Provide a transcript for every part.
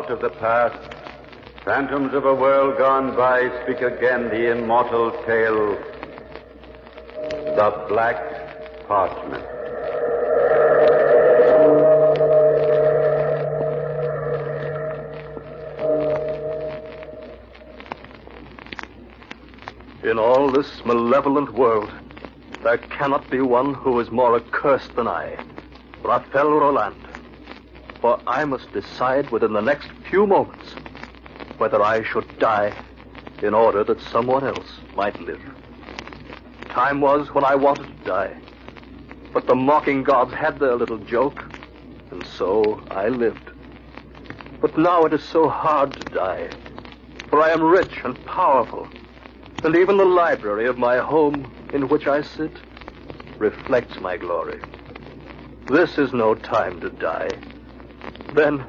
ghost of the past, phantoms of a world gone by, speak again the immortal tale, the Black Parchment. In all this malevolent world, there cannot be one who is more accursed than I, Raphael Roland. For I must decide within the next few moments whether I should die in order that someone else might live. Time was when I wanted to die, but the mocking gods had their little joke, and so I lived. But now it is so hard to die, for I am rich and powerful, and even the library of my home in which I sit reflects my glory. This is no time to die. Then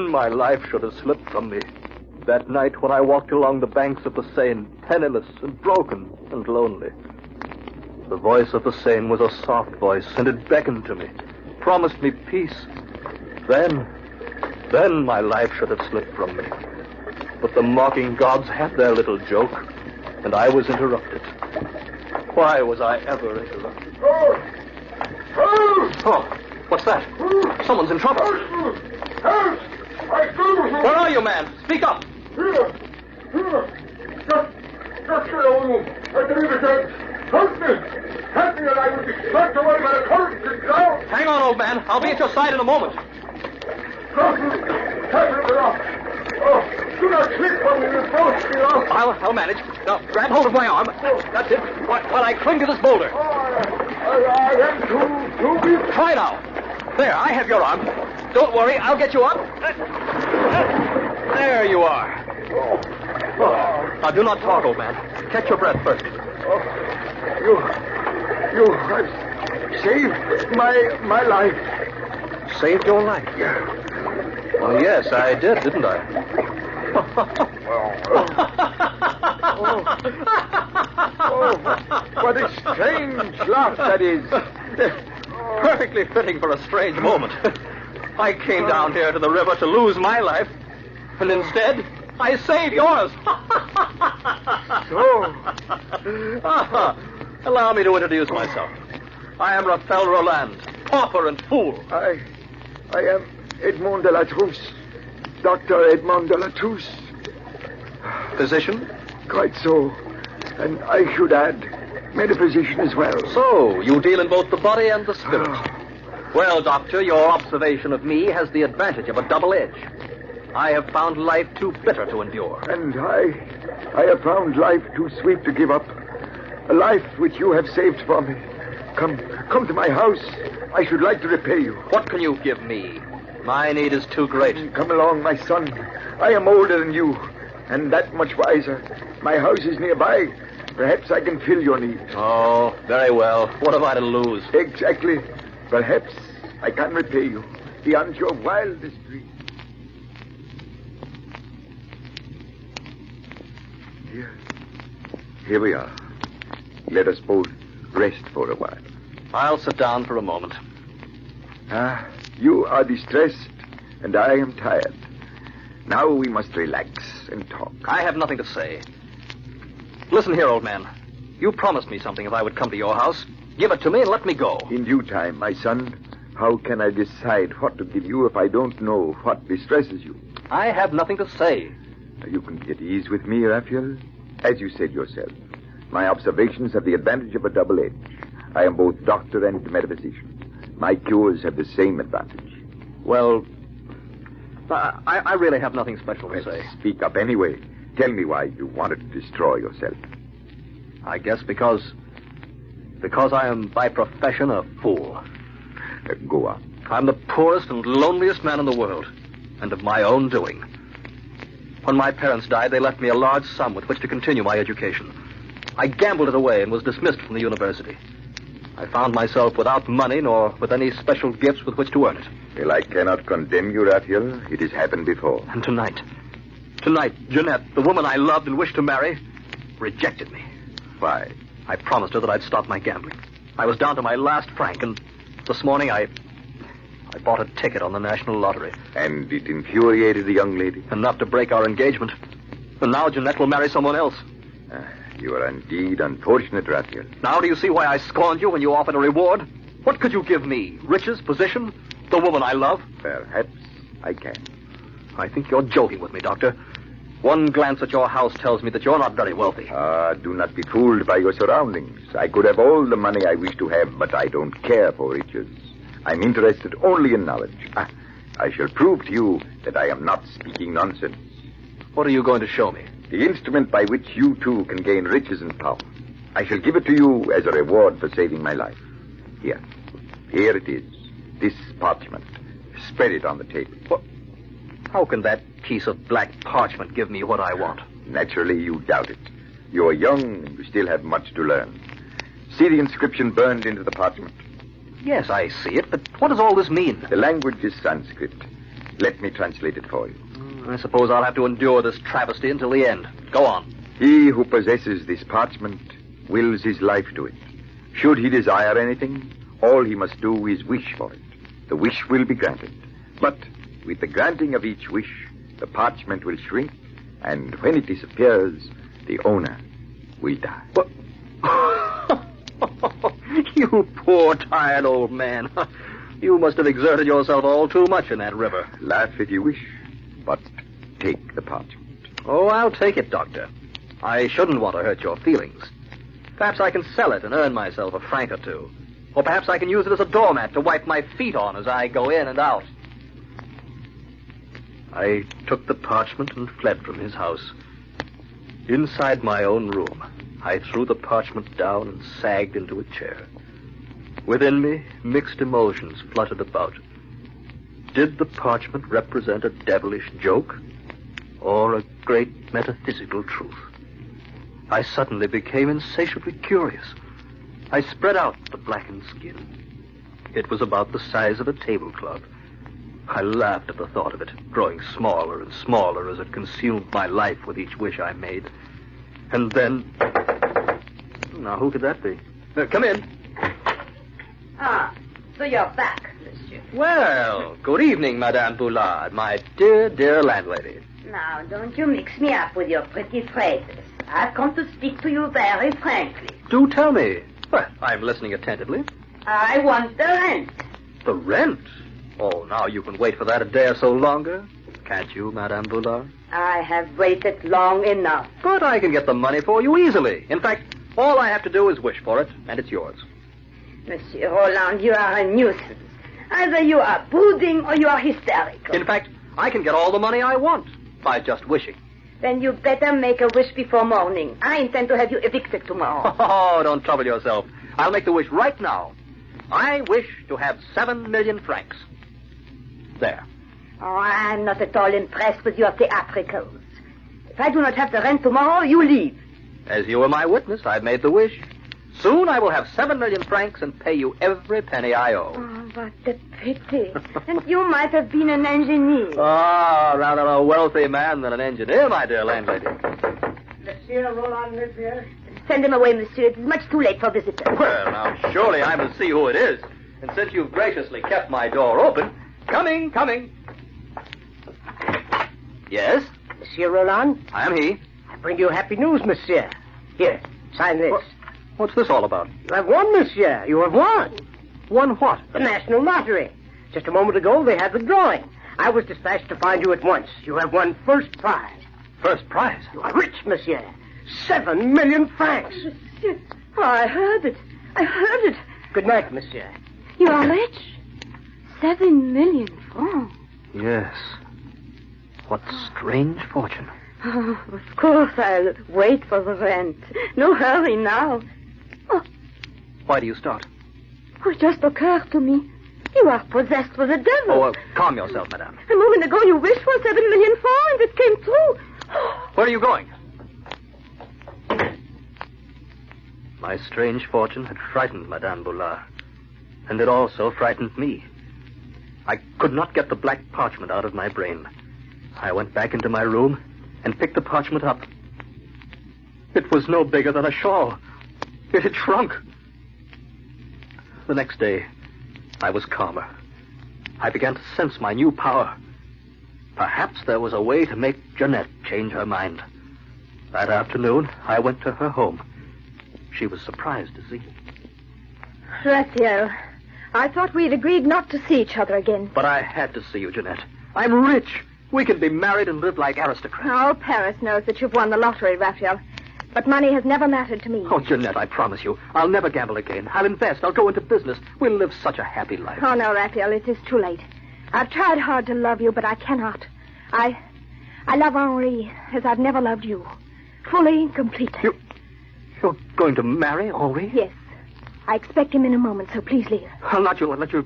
my life should have slipped from me. That night when I walked along the banks of the Seine, penniless and broken and lonely. The voice of the Seine was a soft voice, and it beckoned to me, promised me peace. Then my life should have slipped from me. But the mocking gods had their little joke, and I was interrupted. Why was I ever interrupted? Oh, what's that? Someone's in trouble. Where are you, man? Speak up. Here. Just get over. I believe it's help me, and I will be swept away by the current and drowned. Hang on, old man. I'll be at your side in a moment. Do not slip from me. You'll both be lost. I'll manage. Now, grab hold of my arm. That's it. While I cling to this boulder. I am too weak. Try now. There, I have your arm. Don't worry, I'll get you up. There you are. Now, do not talk, old man. Catch your breath first. You have saved my life. Saved your life? Well, yes, I did, didn't I? What a strange laugh that is. Perfectly fitting for a strange moment. I came down here to the river to lose my life, and instead, I saved yours. Allow me to introduce myself. I am Raphael Roland, pauper and fool. I am Edmond de la Trousse, Dr. Edmond de la Trousse. Physician? Quite so. And I should add, metaphysician as well. So, you deal in both the body and the spirit. Well, Doctor, your observation of me has the advantage of a double edge. I have found life too bitter to endure. And I have found life too sweet to give up. A life which you have saved for me. Come to my house. I should like to repay you. What can you give me? My need is too great. Come along, my son. I am older than you, and that much wiser. My house is nearby. Perhaps I can fill your needs. Oh, very well. What have I to lose? Exactly. Perhaps I can repay you beyond your wildest dreams. Here we are. Let us both rest for a while. I'll sit down for a moment. You are distressed, and I am tired. Now we must relax and talk. I have nothing to say. Listen here, old man. You promised me something if I would come to your house. Give it to me and let me go. In due time, my son. How can I decide what to give you if I don't know what distresses you? I have nothing to say. You can be at ease with me, Raphael. As you said yourself, my observations have the advantage of a double edge. I am both doctor and metaphysician. My cures have the same advantage. Well, I really have nothing special to say. Speak up anyway. Tell me why you wanted to destroy yourself. I guess because I am by profession a fool. Go on. I'm the poorest and loneliest man in the world, and of my own doing. When my parents died, they left me a large sum with which to continue my education. I gambled it away and was dismissed from the university. I found myself without money nor with any special gifts with which to earn it. Well, I cannot condemn you, Raphael. It has happened before. And tonight, Jeanette, the woman I loved and wished to marry, rejected me. Why? I promised her that I'd stop my gambling. I was down to my last franc, and this morning I I bought a ticket on the national lottery. And it infuriated the young lady? Enough to break our engagement. And now Jeanette will marry someone else. You are indeed unfortunate, Raphael. Now do you see why I scorned you when you offered a reward? What could you give me? Riches, position, the woman I love? Perhaps I can. I think you're joking with me, Doctor. One glance at your house tells me that you're not very wealthy. Do not be fooled by your surroundings. I could have all the money I wish to have, but I don't care for riches. I'm interested only in knowledge. I shall prove to you that I am not speaking nonsense. What are you going to show me? The instrument by which you too can gain riches and power. I shall give it to you as a reward for saving my life. Here. Here it is. This parchment. Spread it on the table. What? How can that piece of black parchment give me what I want? Naturally, you doubt it. You're young and you still have much to learn. See the inscription burned into the parchment? Yes, I see it, but what does all this mean? The language is Sanskrit. Let me translate it for you. I suppose I'll have to endure this travesty until the end. Go on. He who possesses this parchment wills his life to it. Should he desire anything, all he must do is wish for it. The wish will be granted. But with the granting of each wish, the parchment will shrink, and when it disappears, the owner will die. What? You poor, tired old man. You must have exerted yourself all too much in that river. Laugh if you wish, but take the parchment. Oh, I'll take it, Doctor. I shouldn't want to hurt your feelings. Perhaps I can sell it and earn myself a franc or two. Or perhaps I can use it as a doormat to wipe my feet on as I go in and out. I took the parchment and fled from his house. Inside my own room, I threw the parchment down and sagged into a chair. Within me, mixed emotions fluttered about. Did the parchment represent a devilish joke or a great metaphysical truth? I suddenly became insatiably curious. I spread out the blackened skin. It was about the size of a tablecloth. I laughed at the thought of it, growing smaller and smaller as it consumed my life with each wish I made. And then... Now, who could that be? Come in. So you're back, monsieur. Well, good evening, Madame Boulard, my dear, dear landlady. Now, don't you mix me up with your pretty phrases. I've come to speak to you very frankly. Do tell me. Well, I'm listening attentively. I want the rent. The rent? Oh, now you can wait for that a day or so longer. Can't you, Madame Boulard? I have waited long enough. But I can get the money for you easily. In fact, all I have to do is wish for it, and it's yours. Monsieur Roland, you are a nuisance. Either you are brooding or you are hysterical. In fact, I can get all the money I want by just wishing. Then you better make a wish before morning. I intend to have you evicted tomorrow. Oh, don't trouble yourself. I'll make the wish right now. I wish to have 7 million francs. There. Oh, I'm not at all impressed with your theatricals. If I do not have the rent tomorrow, you leave. As you were my witness, I've made the wish. Soon I will have 7 million francs and pay you every penny I owe. Oh, what a pity. And you might have been an engineer. Ah, rather a wealthy man than an engineer, my dear landlady. Monsieur Roland lives here? Send him away, monsieur. It is much too late for visitors. Well, now, surely I must see who it is. And since you've graciously kept my door open... Coming. Yes? Monsieur Roland? I am he. I bring you happy news, monsieur. Here, sign this. What's this all about? You have won, monsieur. You have won. Won what? The National Lottery. Just a moment ago, they had the drawing. I was dispatched to find you at once. You have won first prize. First prize? You are rich, monsieur. 7 million francs. Monsieur. Oh, I heard it. Good night, monsieur. You are rich. 7 million francs. Yes. What strange fortune. Oh, of course, I'll wait for the rent. No hurry now. Oh, Why do you start? it just occurred to me. You are possessed with the devil. Oh, calm yourself, madame. A moment ago, you wished for 7 million francs, and it came true. Where are you going? My strange fortune had frightened Madame Boulard, and it also frightened me. I could not get the black parchment out of my brain. I went back into my room and picked the parchment up. It was no bigger than a shawl. It had shrunk. The next day, I was calmer. I began to sense my new power. Perhaps there was a way to make Jeanette change her mind. That afternoon, I went to her home. She was surprised to see me. Raphael, I thought we'd agreed not to see each other again. But I had to see you, Jeanette. I'm rich. We can be married and live like aristocrats. Oh, Paris knows that you've won the lottery, Raphael. But money has never mattered to me. Oh, Jeanette, I promise you, I'll never gamble again. I'll invest. I'll go into business. We'll live such a happy life. Oh, no, Raphael, it is too late. I've tried hard to love you, but I cannot. I love Henri as I've never loved you. Fully and completely. You're going to marry Henri? Yes. I expect him in a moment, so please leave. I'll not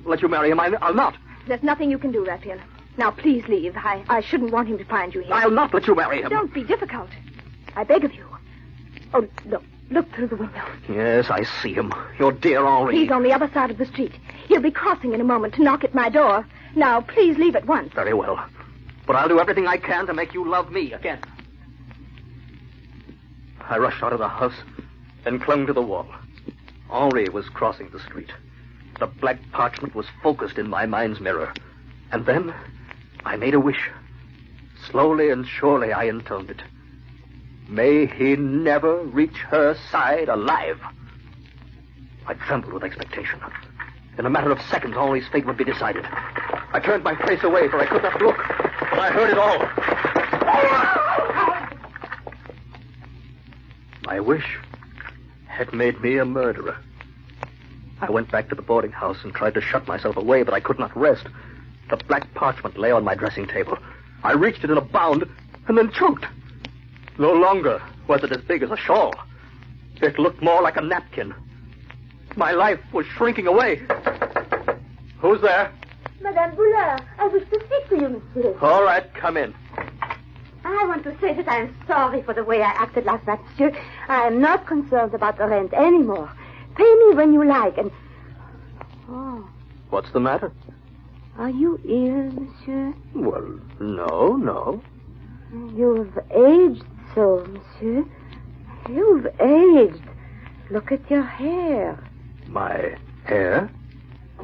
let you marry him. I'll not. There's nothing you can do, Raphael. Now, please leave. I shouldn't want him to find you here. I'll not let you marry him. Don't be difficult. I beg of you. Oh, look through the window. Yes, I see him. Your dear Henri. He's on the other side of the street. He'll be crossing in a moment to knock at my door. Now, please leave at once. Very well. But I'll do everything I can to make you love me again. I rushed out of the house and clung to the wall. Henri was crossing the street. The black parchment was focused in my mind's mirror. And then I made a wish. Slowly and surely I intoned it. May he never reach her side alive. I trembled with expectation. In a matter of seconds, Henri's fate would be decided. I turned my face away, for I could not look. But I heard it all. My wish had made me a murderer. I went back to the boarding house and tried to shut myself away, but I could not rest. The black parchment lay on my dressing table. I reached it in a bound and then choked. No longer was it as big as a shawl. It looked more like a napkin. My life was shrinking away. Who's there? Madame Boulard, I wish to speak to you, monsieur. All right, come in. I want to say that I am sorry for the way I acted last night, monsieur. I am not concerned about the rent anymore. Pay me when you like, and... Oh, What's the matter? are you ill, monsieur? Well, no. You've aged so, monsieur. You've aged. Look at your hair. My hair?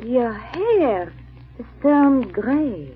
Your hair has turned gray.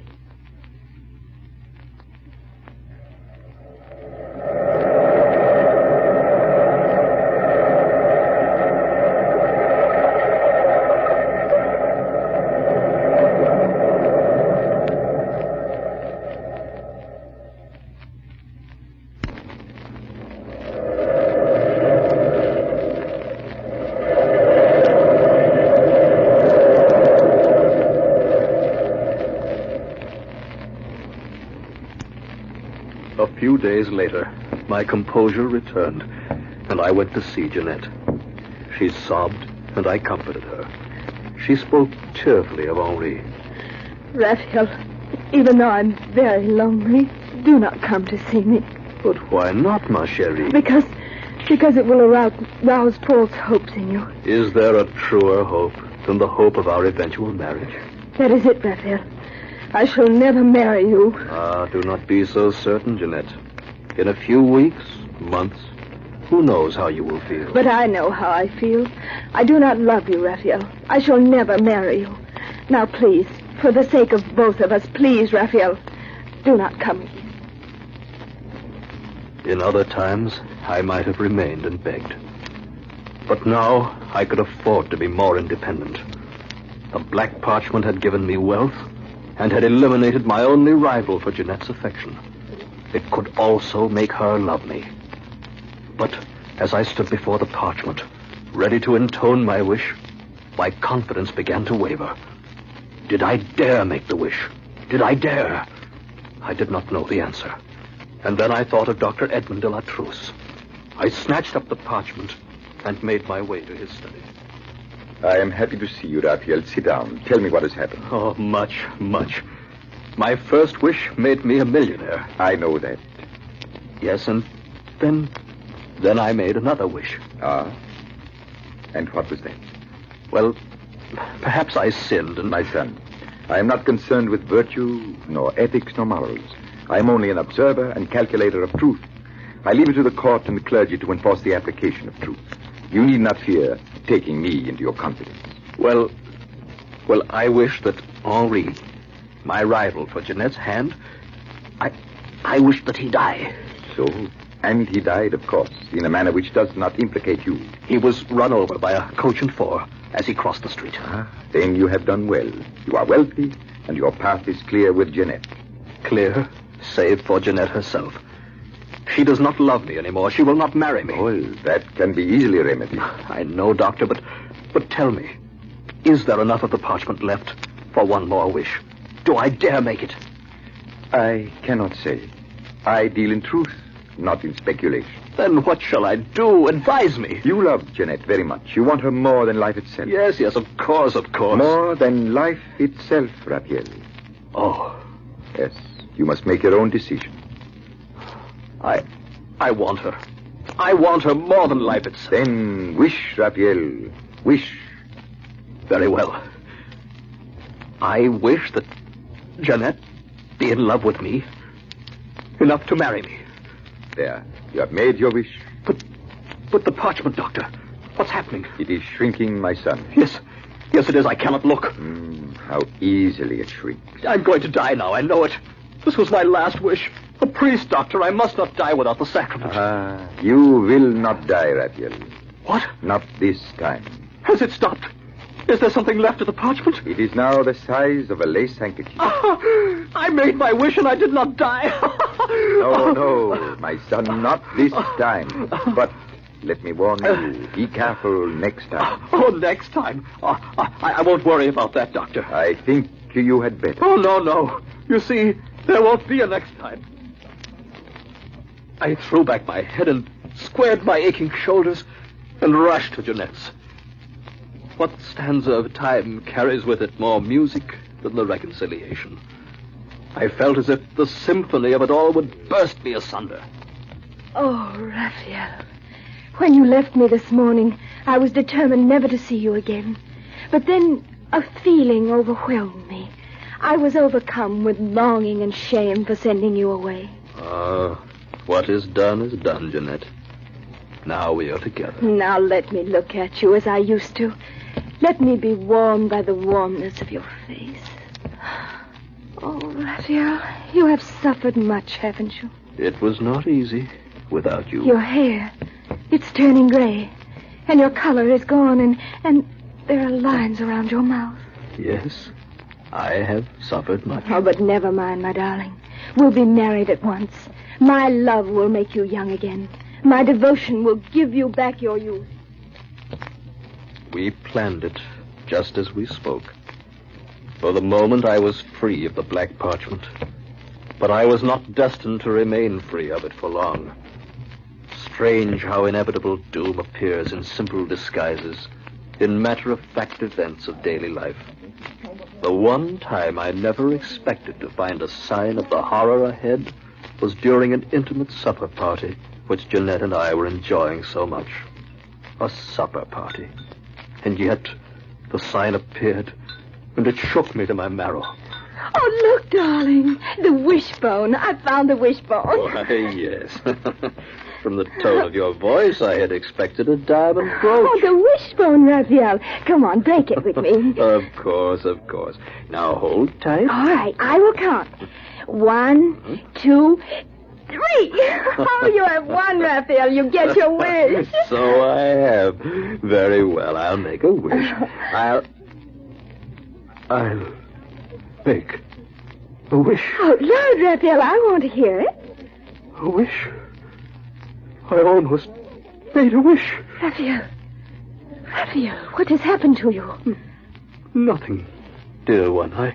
A few days later, my composure returned, and I went to see Jeanette. She sobbed, and I comforted her. She spoke cheerfully of Henri. Raphael, even though I'm very lonely, do not come to see me. But why not, ma chérie? Because it will rouse false hopes in you. Is there a truer hope than the hope of our eventual marriage? That is it, Raphael. I shall never marry you. Ah, do not be so certain, Jeanette. In a few weeks, months, who knows how you will feel? But I know how I feel. I do not love you, Raphael. I shall never marry you. Now, please, for the sake of both of us, please, Raphael, do not come again. In other times, I might have remained and begged. But now, I could afford to be more independent. The black parchment had given me wealth and had eliminated my only rival for Jeanette's affection. It could also make her love me. But as I stood before the parchment, ready to intone my wish, my confidence began to waver. Did I dare make the wish? Did I dare? I did not know the answer. And then I thought of Dr. Edmond de la Trousse. I snatched up the parchment and made my way to his study. I am happy to see you, Raphael. Sit down. Tell me what has happened. Oh, much. My first wish made me a millionaire. I know that. Yes, and then I made another wish. Ah? And what was that? Well, perhaps I sinned, and My son, I am not concerned with virtue, nor ethics, nor morals. I am only an observer and calculator of truth. I leave it to the court and the clergy to enforce the application of truth. You need not fear taking me into your confidence. Well, I wish that Henri my rival for Jeanette's hand, I wished that he die. So? And he died, of course, in a manner which does not implicate you. He was run over by a coach and four as he crossed the street. Then you have done well. You are wealthy, and your path is clear with Jeanette. Clear, save for Jeanette herself. She does not love me anymore. She will not marry me. Well, that can be easily remedied. I know, Doctor, but tell me, is there enough of the parchment left for one more wish? Do I dare make it? I cannot say. I deal in truth, not in speculation. Then what shall I do? Advise me. You love Jeanette very much. You want her more than life itself. Yes, of course. More than life itself, Raphael. Oh. Yes, you must make your own decision. I want her. I want her more than life itself. Then wish, Raphael. Wish. Very well. I wish that Jeanette be in love with me enough to marry me. There. You have made your wish. But the parchment, Doctor. What's happening? It is shrinking, my son. Yes, it is. I cannot look. How easily it shrinks. I'm going to die now. I know it. This was my last wish. A priest, Doctor. I must not die without the sacrament. You will not die, Raphael. What? Not this time. Has it stopped? Is there something left of the parchment? It is now the size of a lace handkerchief. I made my wish and I did not die. No, my son, not this time. But let me warn you, be careful next time. Next time? I won't worry about that, Doctor. I think you had better. Oh, no. You see, there won't be a next time. I threw back my head and squared my aching shoulders and rushed to Jeanette's. What stanza of time carries with it more music than the reconciliation? I felt as if the symphony of it all would burst me asunder. Oh, Raphael, when you left me this morning, I was determined never to see you again. But then a feeling overwhelmed me. I was overcome with longing and shame for sending you away. What is done, Jeanette. Now we are together. Now let me look at you as I used to. Let me be warmed by the warmness of your face. Oh, Raphael, you have suffered much, haven't you? It was not easy without you. Your hair, it's turning gray. And your color is gone, and there are lines around your mouth. Yes, I have suffered much. Oh, but never mind, my darling. We'll be married at once. My love will make you young again. My devotion will give you back your youth. We planned it just as we spoke. For the moment, I was free of the black parchment. But I was not destined to remain free of it for long. Strange how inevitable doom appears in simple disguises, in matter-of-fact events of daily life. The one time I never expected to find a sign of the horror ahead was during an intimate supper party which Jeanette and I were enjoying so much. A supper party. And yet, the sign appeared, and it shook me to my marrow. Oh, look, darling. The wishbone. I found the wishbone. Why, yes. From the tone of your voice, I had expected a diamond brooch. Oh, the wishbone, Raphael. Come on, break it with me. Of course. Now, hold tight. All right, I will count. 1, 2, 3. Oh, you have won, Raphael. You get your wish. So I have. Very well, I'll make a wish. I'll make a wish. Oh, loud, Raphael. I want to hear it. A wish? I almost made a wish. Raphael, what has happened to you? Nothing, dear one. I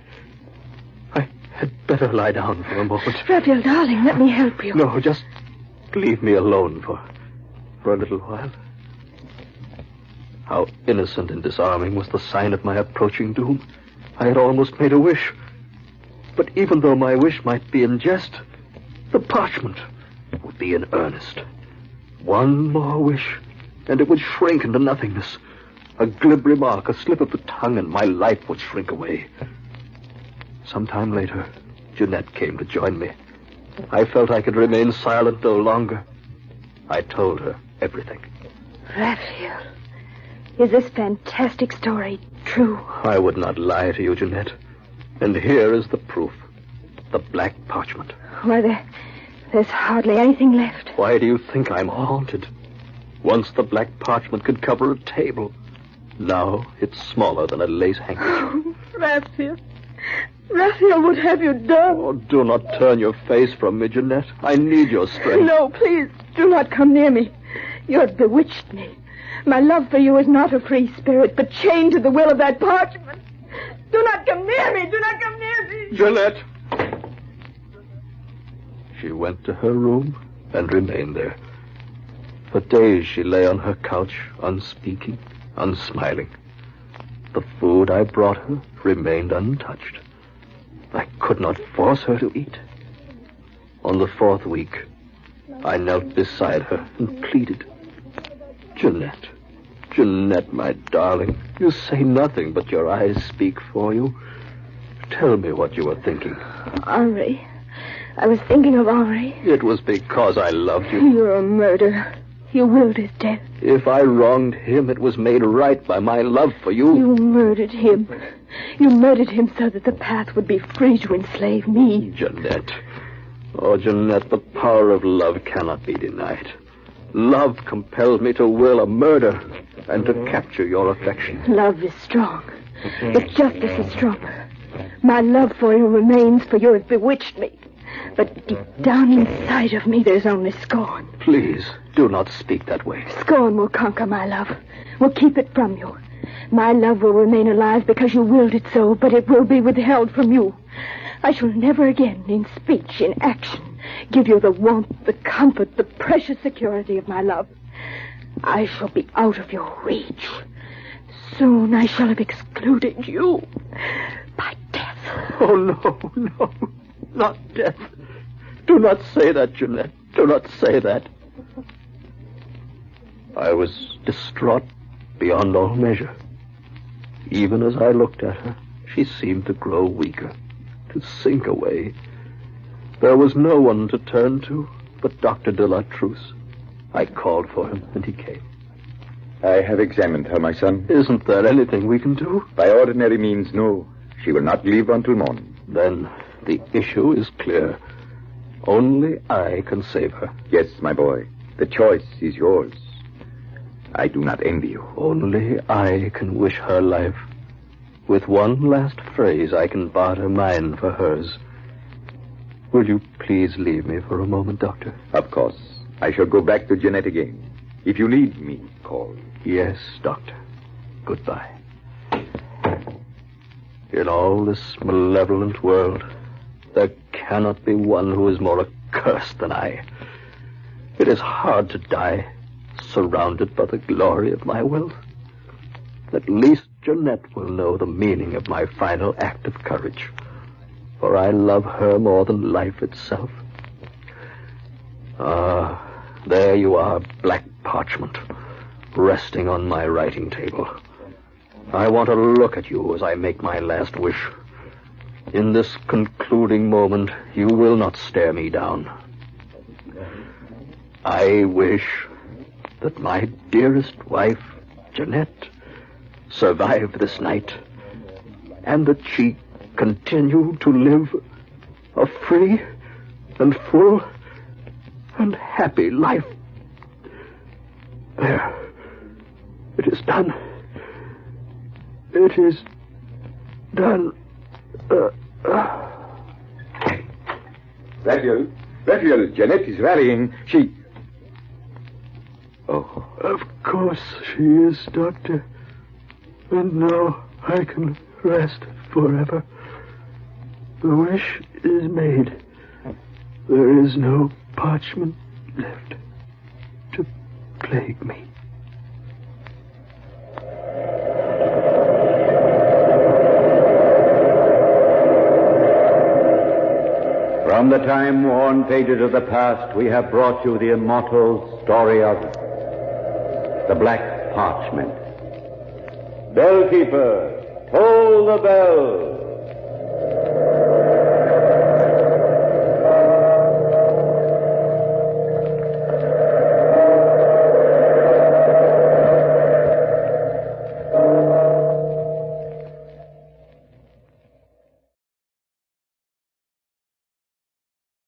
had better lie down for a moment. Raphael, darling, let me help you. No, just leave me alone for a little while. How innocent and disarming was the sign of my approaching doom. I had almost made a wish. But even though my wish might be in jest, the parchment would be in earnest. One more wish, and it would shrink into nothingness. A glib remark, a slip of the tongue, and my life would shrink away. Some time later, Jeanette came to join me. I felt I could remain silent no longer. I told her everything. Raphael, is this fantastic story true? I would not lie to you, Jeanette. And here is the proof. The black parchment. Why, there's hardly anything left. Why do you think I'm haunted? Once the black parchment could cover a table. Now it's smaller than a lace handkerchief. Oh, Raphael. Raphael, what have you done? Oh, do not turn your face from me, Jeanette. I need your strength. No, please, do not come near me. You have bewitched me. My love for you is not a free spirit, but chained to the will of that parchment. Do not come near me. Do not come near me. Jeanette! She went to her room and remained there. For days she lay on her couch, unspeaking, unsmiling. The food I brought her remained untouched. I could not force her to eat. On the 4th week, I knelt beside her and pleaded. Jeanette, Jeanette, my darling, you say nothing, but your eyes speak for you. Tell me what you were thinking. Henri. I was thinking of Henri. It was because I loved you. You're a murderer. You willed his death. If I wronged him, it was made right by my love for you. You murdered him. You murdered him so that the path would be free to enslave me. Jeanette. Oh, Jeanette, the power of love cannot be denied. Love compels me to will a murder and to capture your affection. Love is strong, but justice is stronger. My love for you remains, for you have bewitched me. But deep down inside of me, there's only scorn. Please, do not speak that way. Scorn will conquer my love, will keep it from you. My love will remain alive because you willed it so, but it will be withheld from you. I shall never again, in speech, in action, give you the warmth, the comfort, the precious security of my love. I shall be out of your reach. Soon I shall have excluded you by death. Oh, no, not death. Do not say that, Jeanette. Do not say that. I was distraught beyond all measure. Even as I looked at her, she seemed to grow weaker, to sink away. There was no one to turn to but Dr. de la Truce. I called for him, and he came. I have examined her, my son. Isn't there anything we can do? By ordinary means, no. She will not live until morning. Then the issue is clear. Only I can save her. Yes, my boy. The choice is yours. I do not envy you. Only I can wish her life. With one last phrase, I can barter mine for hers. Will you please leave me for a moment, Doctor? Of course. I shall go back to Jeanette again. If you need me, call. Yes, Doctor. Goodbye. In all this malevolent world, there cannot be one who is more accursed than I. It is hard to die, surrounded by the glory of my wealth. At least Jeanette will know the meaning of my final act of courage, for I love her more than life itself. Ah, there you are, black parchment, resting on my writing table. I want to look at you as I make my last wish. In this concluding moment, you will not stare me down. I wish that my dearest wife, Jeanette, survive this night, and that she continue to live a free and full and happy life. There. It is done. It is done. Raphael, Jeanette is rallying. She... Oh, of course she is, Doctor. And now I can rest forever. The wish is made. There is no parchment left to plague me. From the time-worn pages of the past, we have brought you the immortal story of the Black Parchment. Bellkeeper, toll the bell.